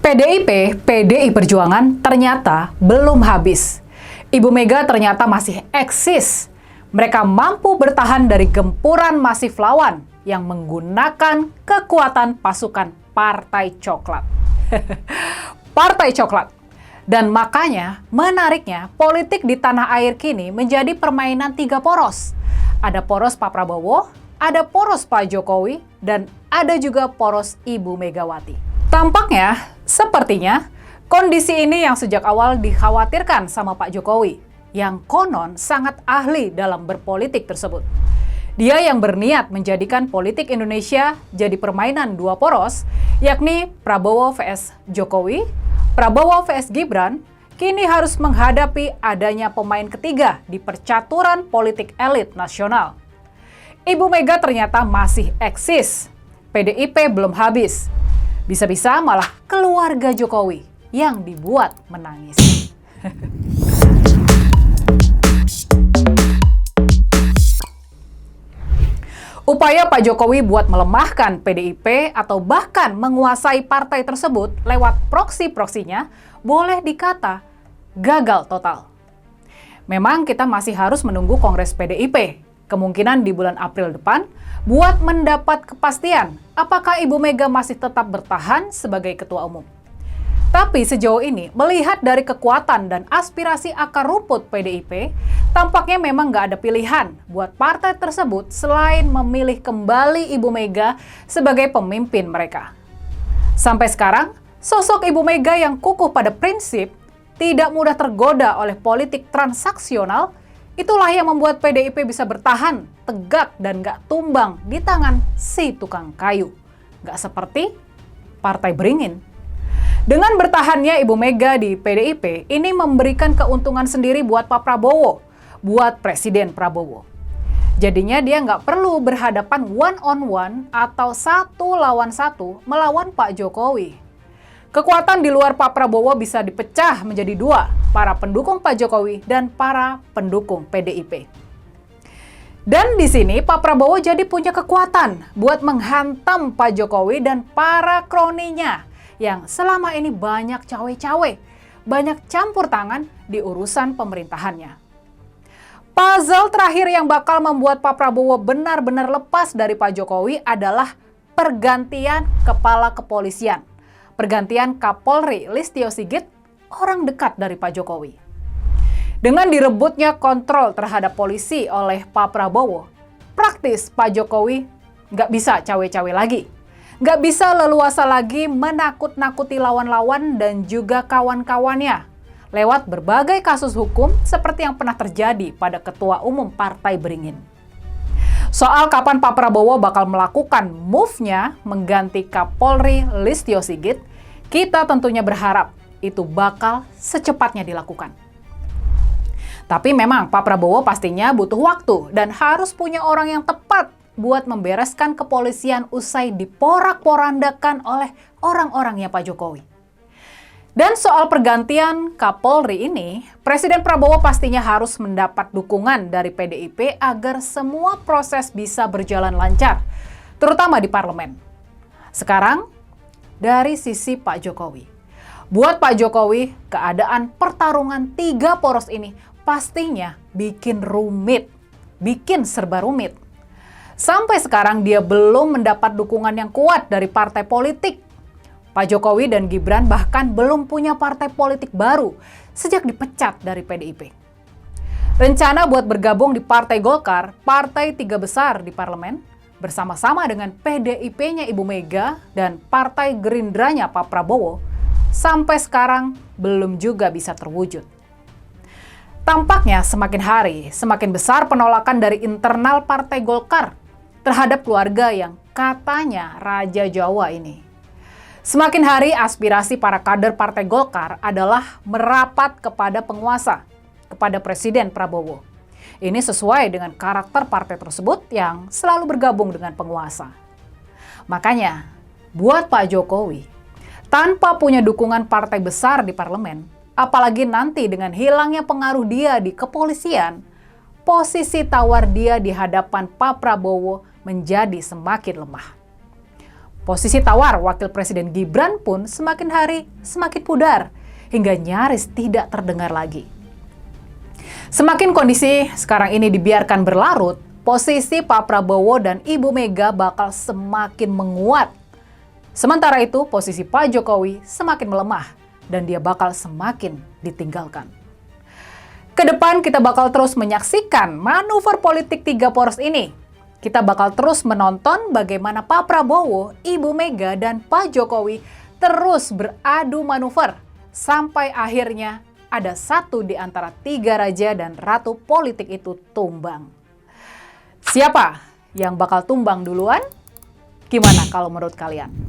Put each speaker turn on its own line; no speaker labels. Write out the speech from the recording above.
PDIP, PDI Perjuangan ternyata belum habis. Ibu Mega ternyata masih eksis. Mereka mampu bertahan dari gempuran masif lawan yang menggunakan kekuatan pasukan Partai Coklat. Partai Coklat. Dan makanya, menariknya, politik di tanah air kini menjadi permainan tiga poros. Ada poros Pak Prabowo, ada poros Pak Jokowi, dan ada juga poros Ibu Megawati. Tampaknya, sepertinya, kondisi ini yang sejak awal dikhawatirkan sama Pak Jokowi, yang konon sangat ahli dalam berpolitik tersebut. Dia yang berniat menjadikan politik Indonesia jadi permainan dua poros, yakni Prabowo vs Jokowi, Prabowo vs Gibran, kini harus menghadapi adanya pemain ketiga di percaturan politik elit nasional. Ibu Mega ternyata masih eksis, PDIP belum habis. Bisa-bisa malah keluarga Jokowi yang dibuat menangis. Upaya Pak Jokowi buat melemahkan PDIP atau bahkan menguasai partai tersebut lewat proksi-proksinya boleh dikata gagal total. Memang kita masih harus menunggu Kongres PDIP, kemungkinan di bulan April depan, buat mendapat kepastian apakah Ibu Mega masih tetap bertahan sebagai ketua umum. Tapi sejauh ini, melihat dari kekuatan dan aspirasi akar rumput PDIP, tampaknya memang nggak ada pilihan buat partai tersebut selain memilih kembali Ibu Mega sebagai pemimpin mereka. Sampai sekarang, sosok Ibu Mega yang kukuh pada prinsip, tidak mudah tergoda oleh politik transaksional, itulah yang membuat PDIP bisa bertahan, tegak, dan nggak tumbang di tangan si tukang kayu. Nggak seperti Partai Beringin. Dengan bertahannya Ibu Mega di PDIP, ini memberikan keuntungan sendiri buat Pak Prabowo, buat Presiden Prabowo. Jadinya dia nggak perlu berhadapan one-on-one atau satu lawan satu melawan Pak Jokowi. Kekuatan di luar Pak Prabowo bisa dipecah menjadi dua, para pendukung Pak Jokowi dan para pendukung PDIP. Dan di sini Pak Prabowo jadi punya kekuatan buat menghantam Pak Jokowi dan para kroninya yang selama ini banyak cawe-cawe, banyak campur tangan di urusan pemerintahannya. Puzzle terakhir yang bakal membuat Pak Prabowo benar-benar lepas dari Pak Jokowi adalah pergantian kepala kepolisian. Pergantian Kapolri Listio Sigit, orang dekat dari Pak Jokowi. Dengan direbutnya kontrol terhadap polisi oleh Pak Prabowo, praktis Pak Jokowi nggak bisa cawe-cawe lagi. Nggak bisa leluasa lagi menakut-nakuti lawan-lawan dan juga kawan-kawannya lewat berbagai kasus hukum seperti yang pernah terjadi pada Ketua Umum Partai Beringin. Soal kapan Pak Prabowo bakal melakukan move-nya mengganti Kapolri Listio Sigit, kita tentunya berharap itu bakal secepatnya dilakukan. Tapi memang Pak Prabowo pastinya butuh waktu dan harus punya orang yang tepat buat membereskan kepolisian usai diporak-porandakan oleh orang-orangnya Pak Jokowi. Dan soal pergantian Kapolri ini, Presiden Prabowo pastinya harus mendapat dukungan dari PDIP agar semua proses bisa berjalan lancar, terutama di parlemen. Sekarang, dari sisi Pak Jokowi. Buat Pak Jokowi, keadaan pertarungan tiga poros ini pastinya bikin rumit, bikin serba rumit. Sampai sekarang dia belum mendapat dukungan yang kuat dari partai politik. Pak Jokowi dan Gibran bahkan belum punya partai politik baru sejak dipecat dari PDIP. Rencana buat bergabung di Partai Golkar, partai tiga besar di parlemen, bersama-sama dengan PDIP-nya Ibu Mega dan Partai Gerindranya Pak Prabowo, sampai sekarang belum juga bisa terwujud. Tampaknya semakin hari, semakin besar penolakan dari internal Partai Golkar terhadap keluarga yang katanya Raja Jawa ini. Semakin hari aspirasi para kader Partai Golkar adalah merapat kepada penguasa, kepada Presiden Prabowo. Ini sesuai dengan karakter partai tersebut yang selalu bergabung dengan penguasa. Makanya, buat Pak Jokowi, tanpa punya dukungan partai besar di parlemen, apalagi nanti dengan hilangnya pengaruh dia di kepolisian, posisi tawar dia di hadapan Pak Prabowo menjadi semakin lemah. Posisi tawar Wakil Presiden Gibran pun semakin hari semakin pudar, hingga nyaris tidak terdengar lagi. Semakin kondisi sekarang ini dibiarkan berlarut, posisi Pak Prabowo dan Ibu Mega bakal semakin menguat. Sementara itu, posisi Pak Jokowi semakin melemah dan dia bakal semakin ditinggalkan. Kedepan kita bakal terus menyaksikan manuver politik tiga poros ini. Kita bakal terus menonton bagaimana Pak Prabowo, Ibu Mega, dan Pak Jokowi terus beradu manuver sampai akhirnya ada satu di antara tiga raja dan ratu politik itu tumbang. Siapa yang bakal tumbang duluan? Gimana kalau menurut kalian?